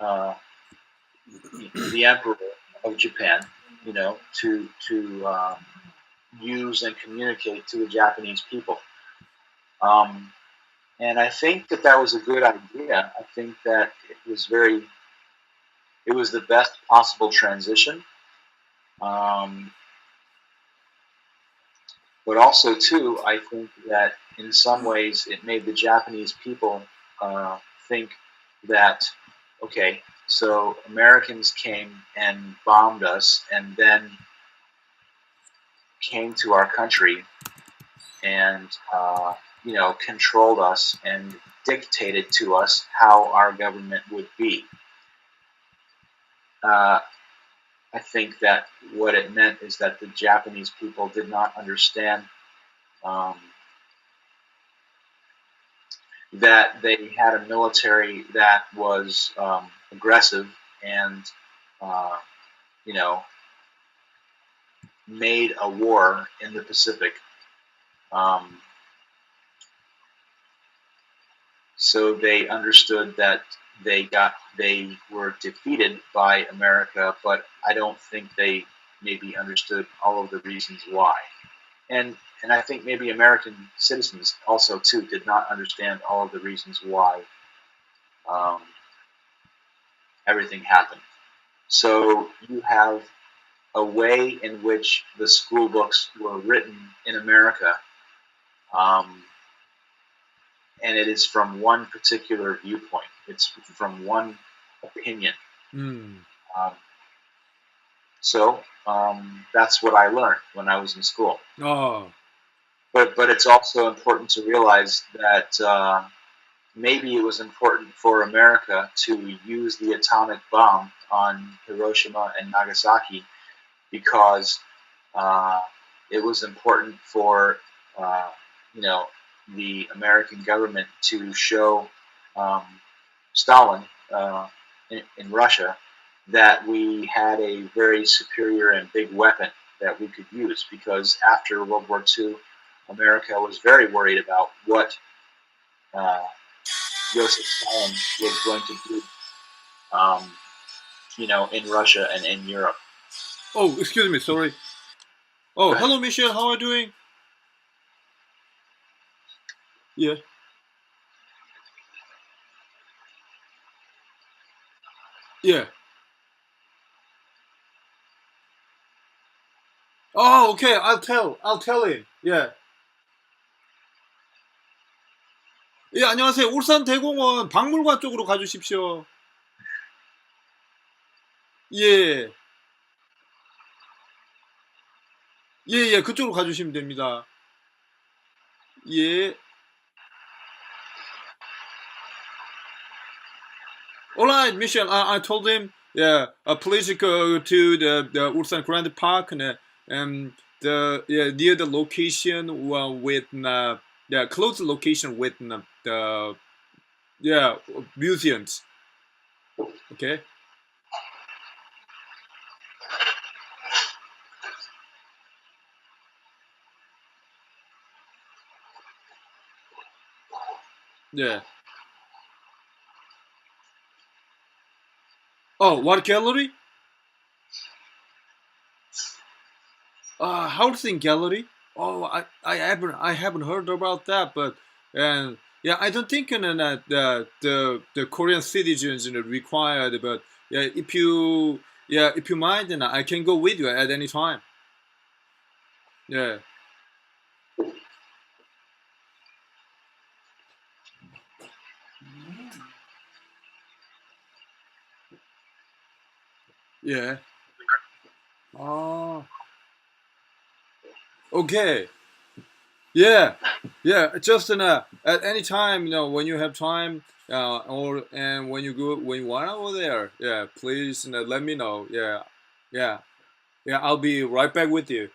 uh, the emperor of Japan, to use and communicate to the Japanese people. And I think that was a good idea. I think that it was the best possible transition. But also, too, I think that in some ways it made the Japanese people think that, okay, so Americans came and bombed us and then came to our country and, controlled us and dictated to us how our government would be. I think that what it meant is that the Japanese people did not understand that they had a military that was aggressive and, made a war in the Pacific. So they understood that they were defeated by America, but I don't think they maybe understood all of the reasons why. And I think maybe American citizens also too did not understand all of the reasons why everything happened. So you have a way in which the school books were written in America, and it is from one particular viewpoint. It's from one opinion. So that's what I learned when I was in school. Oh. But it's also important to realize that maybe it was important for America to use the atomic bomb on Hiroshima and Nagasaki because it was important for the American government to show Stalin in Russia that we had a very superior and big weapon that we could use, because after World War II, America was very worried about what Joseph Stalin was going to do, in Russia and in Europe. Oh, excuse me, sorry. Oh, hello, Michelle. How are you doing? Yeah. Yeah. Oh, okay. I'll tell him. Yeah. 예, 안녕하세요. 울산 대공원 박물관 쪽으로 가주십시오. 예. 예, 그쪽으로 가주시면 됩니다. 예. Alright, Michelle, I told him, yeah, please go to the Ulsan Grand Park and near the location with close location with the museums. Okay. Yeah. Oh, what gallery? Housing gallery. Oh, I haven't heard about that, but yeah, I don't think that the Korean citizens required, but yeah, if you mind, then I can go with you at any time. Yeah. Yeah. Oh. Okay. Yeah. Just at any time, when you have time, and when you want to go there, yeah, please let me know. Yeah. I'll be right back with you.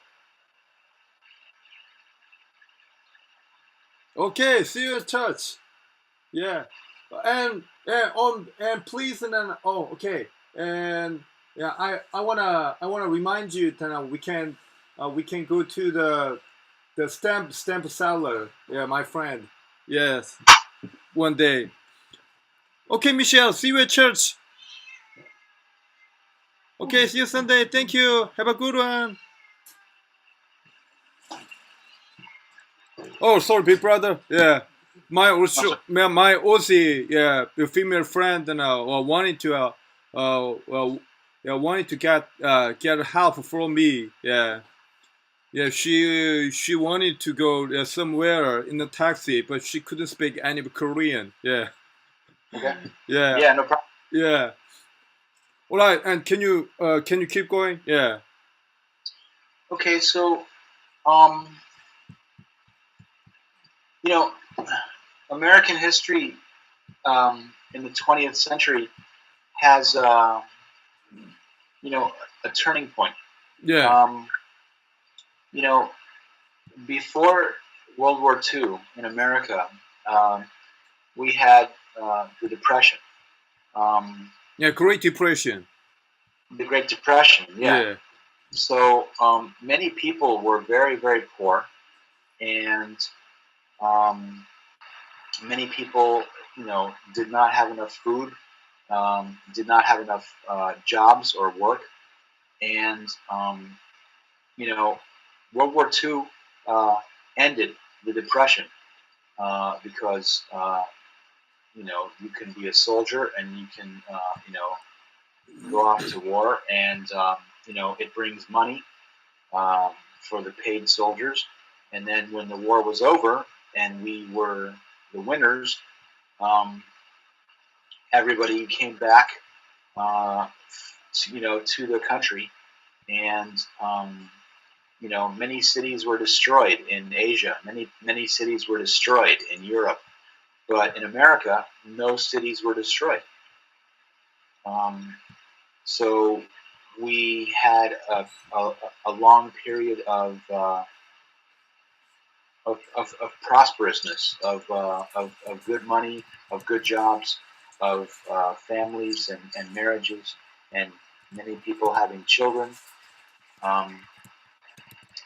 Okay. See you at church. Yeah. And please okay. And yeah, I wanna remind you that we can go to the stamp seller. Yeah, my friend. Yes, one day. Okay, Michelle. See you at church. Okay, see you Sunday. Thank you. Have a good one. Oh, sorry, big brother. Yeah, my Aussie, yeah, the female friend, and wanted to, yeah, wanted to get help from me. Yeah, yeah, she wanted to go somewhere in a taxi, but she couldn't speak any Korean. Yeah, Okay. yeah, Yeah, no problem. yeah. All right, and can you keep going? Yeah. Okay, so um, you know, American history in the 20th century has a turning point. Yeah. Um, you know, before World War II in America, um, we had the Depression, um, Yeah, Great Depression. the Great Depression. Yeah. Yeah. So many people were very, very poor, and um, many people, did not have enough food, did not have enough jobs or work, and World War II ended the Depression because you can be a soldier and you can go off to war, and it brings money um, for the paid soldiers. And then when the war was over and we were the winners, um, everybody came back uh, to the country, and many cities were destroyed in Asia. Many cities were destroyed in Europe, but in America, no cities were destroyed. Um, so we had a long period of prosperousness, of good money, of good jobs, of families and marriages, and many people having children. Um,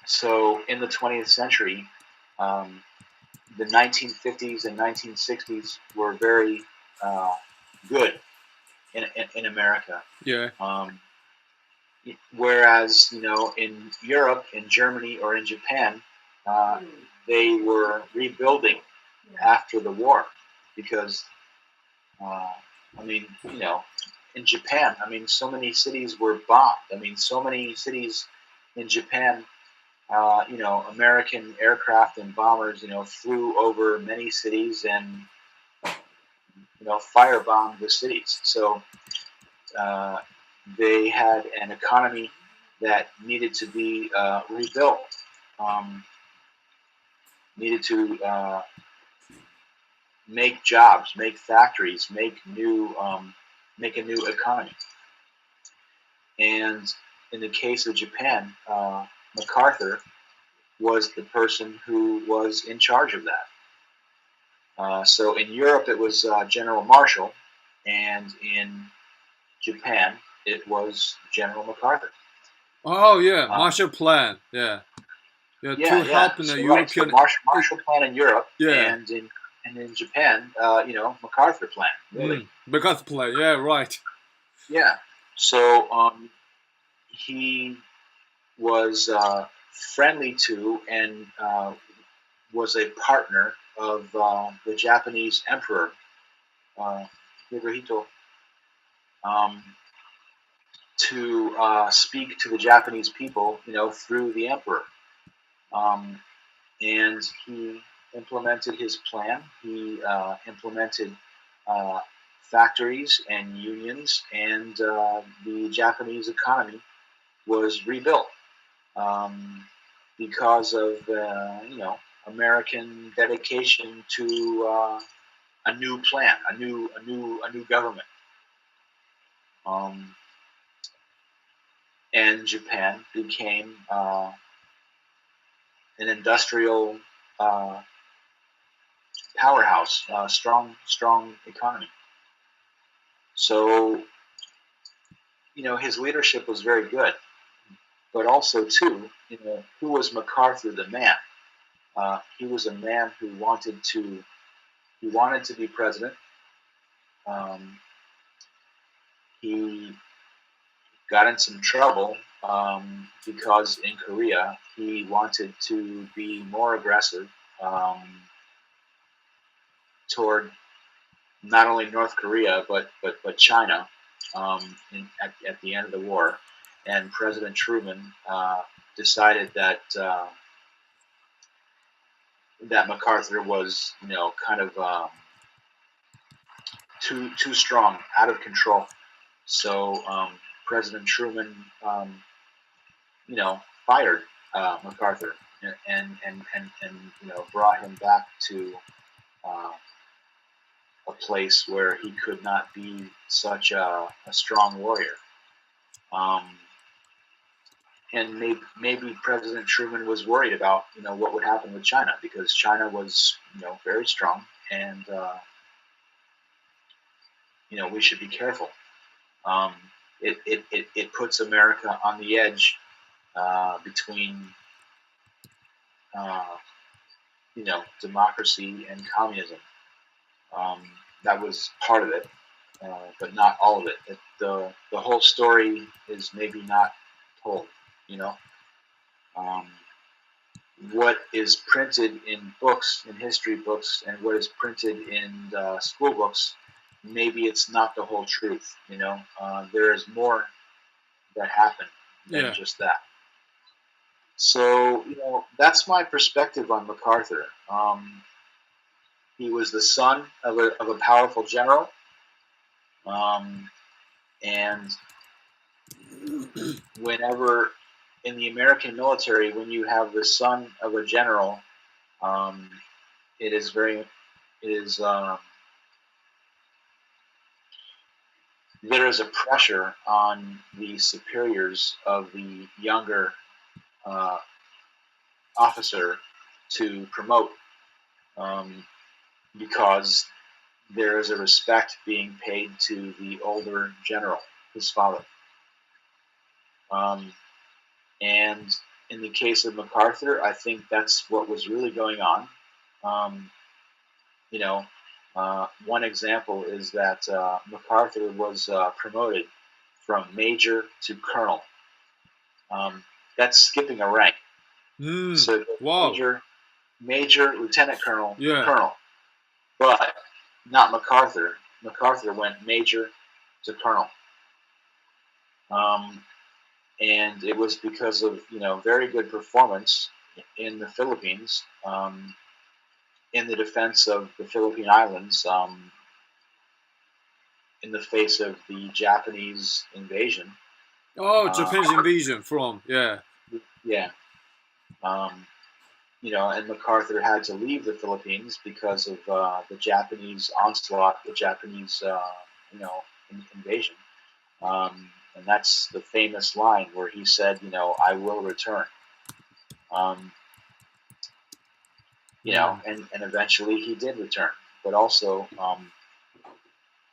so in the 20th century, um, the 1950s and 1960s were very uh, good in America. Yeah. Whereas, in Europe, in Germany, or in Japan, uh, they were rebuilding after the war because, uh, I mean, in Japan, so many cities were bombed. So many cities in Japan, American aircraft and bombers, flew over many cities and, firebombed the cities. So uh, they had an economy that needed to be rebuilt, um, needed to make jobs, make factories, make a new economy. And in the case of Japan, MacArthur was the person who was in charge of that. So in Europe, it was General Marshall, and in Japan, it was General MacArthur. Oh yeah, Marshall Plan. Yeah. Yeah, to help in the So, right. So European. Marshall Plan in Europe, Yeah. and in Japan, MacArthur Plan. Really. McArthur Plan. Yeah. Right. Yeah. So he was friendly to and was a partner of the Japanese Emperor Hirohito, to speak to the Japanese people, through the emperor. And he implemented his plan. He implemented factories and unions, and the Japanese economy was rebuilt because of American dedication to a new plan, a new government. And Japan became an industrial powerhouse, strong economy. So, his leadership was very good, but also too, who was MacArthur the man? He was a man who wanted to be president. He got in some trouble because in Korea he wanted to be more aggressive toward not only North Korea but China at the end of the war, and President Truman decided that that MacArthur was kind of too strong, out of control. So President Truman fired MacArthur and brought him back to a place where he could not be such a strong warrior. And maybe President Truman was worried about what would happen with China, because China was very strong, and we should be careful. It puts America on the edge between democracy and communism. That was part of it, but not all of it. The whole story is maybe not told. What is printed in books, in history books, and what is printed in school books, maybe it's not the whole truth. There is more that happened than just that. So that's my perspective on MacArthur. He was the son of a powerful general, and whenever in the American military, when you have the son of a general, there is a pressure on the superiors of the younger officer to promote, because there is a respect being paid to the older general, his father. And in the case of MacArthur, I think that's what was really going on. One example is that MacArthur was promoted from major to colonel. That's skipping a rank. So wow. Major, lieutenant colonel, Yeah. colonel. But not MacArthur. MacArthur went major to colonel. And it was because of very good performance in the Philippines, in the defense of the Philippine Islands, in the face of the Japanese invasion. Oh, Japan's invasion from yeah. And MacArthur had to leave the Philippines because of the Japanese onslaught, the Japanese invasion. And that's the famous line where he said, "I will return." And eventually he did return. But also,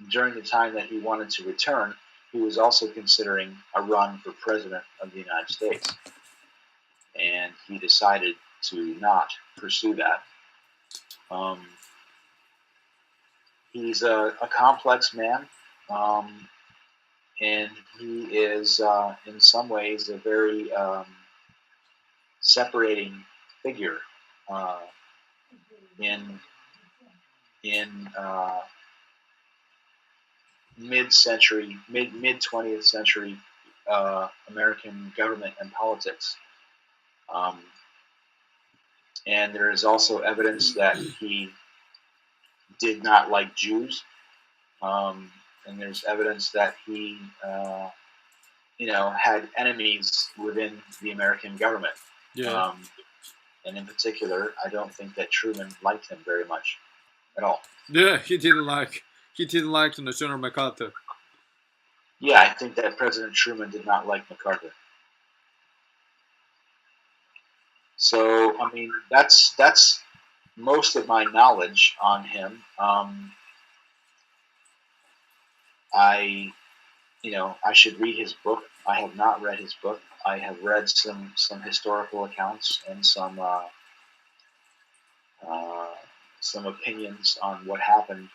during the time that he wanted to return, he was also considering a run for president of the United States. And he decided to not pursue that. He's a complex man. And he is, in some ways, a very separating figure in mid-century, mid-20th century American government and politics. And there is also evidence that he did not like Jews. And there's evidence that he, had enemies within the American government. Yeah. And in particular, I don't think that Truman liked him very much at all. Yeah, he didn't like General MacArthur. Yeah, I think that President Truman did not like MacArthur. So, I mean, that's most of my knowledge on him. I should read his book. I have not read his book. I have read some historical accounts and some opinions on what happened